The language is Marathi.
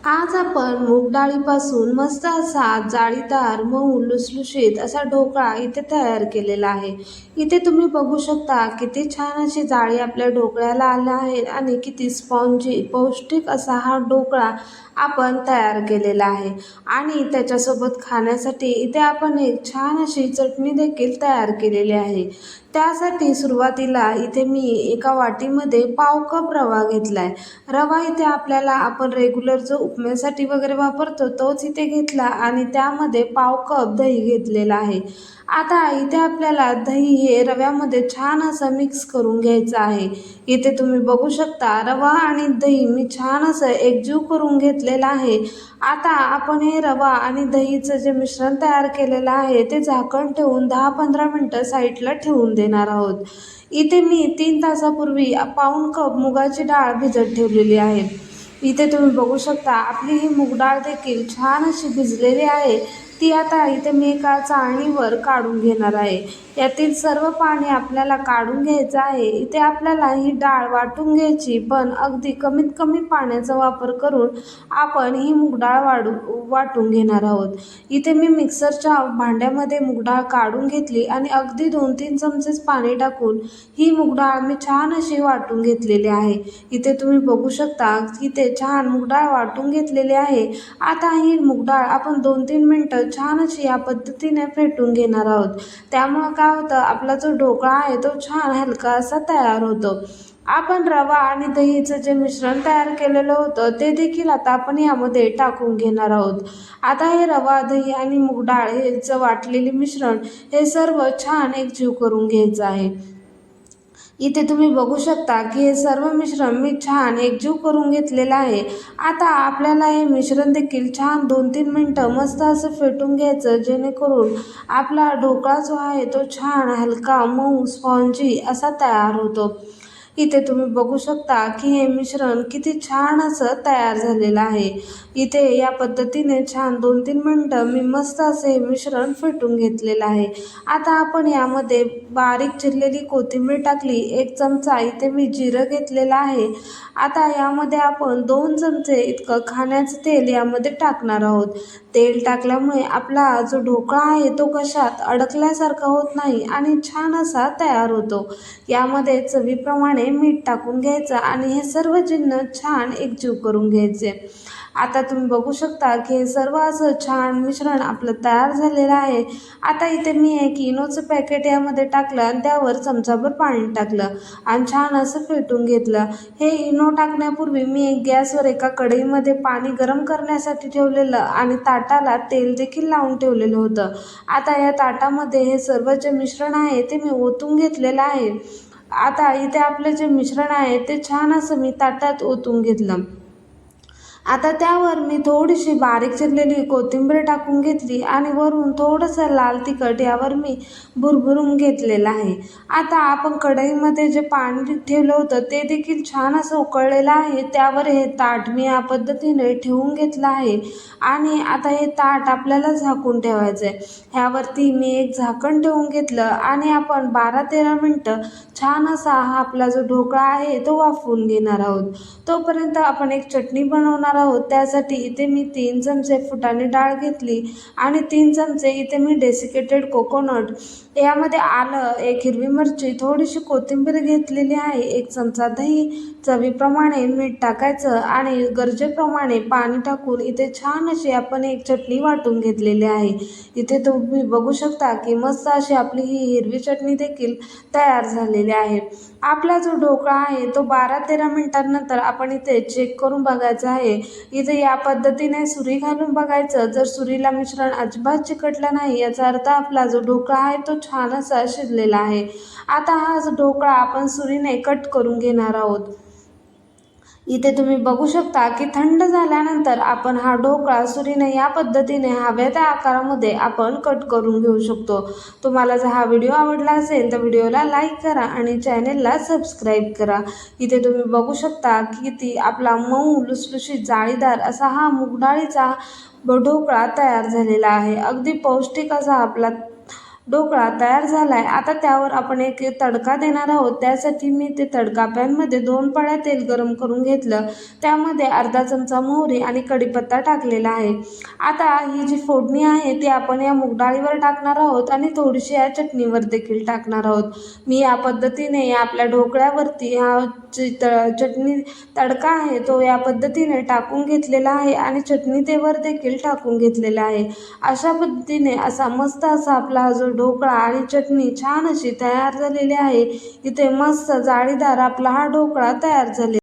आज आपण मूग डाळीपासून मस्त असा जाळीदार मऊ लुसलुशीत असा ढोकळा इथे तयार केलेला आहे. इथे तुम्ही बघू शकता किती छान अशी जाळी आपल्या ढोकळ्याला आला आहे आणि किती स्पॉन्जी पौष्टिक असा हा ढोकळा आपण तयार केलेला आहे. आणि त्याच्यासोबत खाण्यासाठी इथे आपण एक छान अशी चटणी देखील तयार केलेली आहे. त्यासाठी सुरुवातीला इथे मी एका वाटीमध्ये पाव कप रवा घेतलाय. रवा इथे आपल्याला आपण रेग्युलर जो उपम्यासाठी वगैरे वापरतो तोच इथे घेतला आणि त्यामध्ये पाव कप दही घेतलेला आहे. आता इथे आपल्याला दही हे रव्यामध्ये छान असं मिक्स करून घ्यायचं आहे. इथे तुम्ही बघू शकता रवा आणि दही मी छान असं एकजीव करून घेतलेलं आहे. आता आपण हे रवा आणि दहीचं जे मिश्रण तयार केलेलं आहे ते झाकण ठेवून 10-15 मिनटं साईडला ठेवून देणार आहोत. इथे मी 3 तासापूर्वी पाऊण कप मुगाची डाळ भिजत ठेवलेली आहे. इथे तुम्ही बघू शकता आपली ही मूग डाळ देखील छान अशी भिजलेली आहे. ती आता इथे मी एका चाळणीवर काढून घेणार आहे. यातील सर्व पाणी आपल्याला काढून घ्यायचं आहे. इथे आपल्याला ही डाळ वाटून घ्यायची, पण अगदी कमीत कमी पाण्याचा वापर करून आपण ही मूग डाळ वाटून घेणार आहोत. इथे मी मिक्सरच्या भांड्यामध्ये मूग डाळ काढून घेतली आणि अगदी 2-3 चमचेच पाणी टाकून ही मूग डाळ मी छान अशी वाटून घेतलेली आहे. इथे तुम्ही बघू शकता इथे छान मूग डाळ वाटून घेतलेली आहे. आता ही मूग डाळ आपण 2-3 मिनटं छान अशी या पद्धतीने फेटून घेणार आहोत. त्यामुळं काय होतं आपला जो ढोकळा आहे तो छान हलका असा तयार होतो. आपण रवा आणि दहीचं जे मिश्रण तयार केलेलं होतं ते देखील आता आपण यामध्ये टाकून घेणार आहोत. आता हे रवा, दही आणि मूग डाळ हेचं वाटलेले मिश्रण हे सर्व छान एकजीव करून घ्यायचं आहे. इथे तुम्ही बघू शकता की हे सर्व मिश्रण मी छान एकजीव करून घेतलेलं आहे. आता आपल्याला हे मिश्रण देखील छान 2-3 मिनटं मस्त असं फेटून घ्यायचं, जेणेकरून आपला ढोकळा जो आहे तो छान हलका मऊ स्पॉन्जी असा तयार होतो. इथे तुम्ही बघू शकता की हे मिश्रण किती छान असं तयार झालेलं आहे. इथे या पद्धतीने छान 2-3 मिनटं मी मस्त असे हे मिश्रण फेटून घेतलेलं आहे. आता आपण यामध्ये बारीक चिरलेली कोथिंबीर टाकली, 1 चमचा इथे मी जिरं घेतलेलं आहे. आता यामध्ये आपण 2 चमचे इतकं खाण्याचं तेल यामध्ये टाकणार आहोत. तेल टाकल्यामुळे आपला जो ढोकळा आहे तो कशात अडकल्यासारखा होत नाही आणि छान असा तयार होतो. यामध्ये चवीप्रमाणे मीठ टाकून घ्यायचं आणि हे सर्व जिन्नस छान एकजीव करून घ्यायचे. आता तुम्ही बघू शकता की हे सर्व असं छान मिश्रण आपलं तयार झालेलं आहे. आता इथे मी एक इनोचं पॅकेट यामध्ये टाकलं आणि त्यावर चमचाभर पाणी टाकलं आणि छान असं फेटून घेतलं. हे इनो टाकण्यापूर्वी मी एक गॅसवर एका कढईमध्ये पाणी गरम करण्यासाठी ठेवलेलं आणि ताटाला तेल देखील लावून ठेवलेलं होतं. आता या ताटामध्ये हे सर्व जे मिश्रण आहे ते मी ओतून घेतलेलं आहे. आता इथे आपलं जे मिश्रण आहे ते छान असं मी ताटात ओतून घेतलं. आता त्यावर मी थोडीशी बारीक चिरलेली कोथिंबीर टाकून घेतली आणि वरून थोडंसं लाल तिखट यावर मी भुरभुरून घेतलेलं आहे. आता आपण कढईमध्ये जे पाणी ठेवलं होतं ते देखील छान असं उकळलेलं आहे. त्यावर हे ताट मी या पद्धतीने ठेवून घेतलं आहे आणि आता हे ताट आपल्याला झाकून ठेवायचं आहे. ह्यावरती मी एक झाकण ठेवून घेतलं आणि आपण 12-13 मिनटं छान असा हा आपला जो ढोकळा आहे तो वाफवून घेणार आहोत. तोपर्यंत आपण एक चटणी बनवणार आहोत. त्यासाठी इथे मी 3 चमचे फुटाणे डाळ घेतली आणि 3 चमचे इथे मी डेसिकेटेड कोकोनट, यामध्ये आलं, 1 हिरवी मिरची, थोडीशी कोथिंबीर घेतलेली आहे, 1 चमचा दही, चवीप्रमाणे मीठ टाकायचं आणि गरजेप्रमाणे पाणी टाकून इथे छान अशी आपण एक चटणी वाटून घेतलेली आहे. इथे तुम्ही बघू शकता की मस्त अशी आपली ही हिरवी चटणी देखील तयार झालेली आहे. आपला जो ढोकळा आहे तो 12-13 मिनिटांनंतर आपण इथे चेक करून बघायचा आहे. इथे या पद्धतीने सुरी घालून बघायचं. जर सुरीला मिश्रण अजिबात चिकटलं नाही याचा अर्थ आपला जो ढोकळा आहे तो छान असा शिजलेला आहे. आता हा ढोकळा आपण सुरीने कट करून घेणार आहोत. इथे तुम्ही बघू शकता की थंड झाल्यानंतर आपण हा ढोकळा सुरीने या पद्धतीने हव्या त्या आकारामध्ये आपण कट करून घेऊ शकतो. तुम्हाला जर हा व्हिडिओ आवडला असेल तर व्हिडिओला लाईक करा आणि चॅनेलला सबस्क्राईब करा. इथे तुम्ही बघू शकता की किती आपला मऊ लुसलुशीत जाळीदार असा हा मूग डाळीचा ढोकळा तयार झालेला आहे. अगदी पौष्टिक असा आपला ढोकळा तयार झालाय. आता त्यावर आपण एक तडका देणार आहोत. त्यासाठी मी ते तडका पॅनमध्ये 2 पळ्या तेल गरम करून घेतलं. त्यामध्ये अर्धा चमचा मोहरी आणि कढीपत्ता टाकलेला आहे. आता ही जी फोडणी आहे ती आपण या मूग डाळीवर टाकणार आहोत आणि थोडीशी या चटणीवर देखील टाकणार आहोत. मी या पद्धतीने आपल्या ढोकळ्यावरती हा चटणी तडका आहे तो या पद्धतीने टाकून घेतलेला आहे आणि चटणी ते वर देखील टाकून घेतलेला आहे. अशा पद्धतीने असा मस्त असा आपला हा जो ढोकळा आणि चटणी छान अशी तयार झालेली आहे. इथे मस्त जाळीदार आपला हा ढोकळा तयार झालेला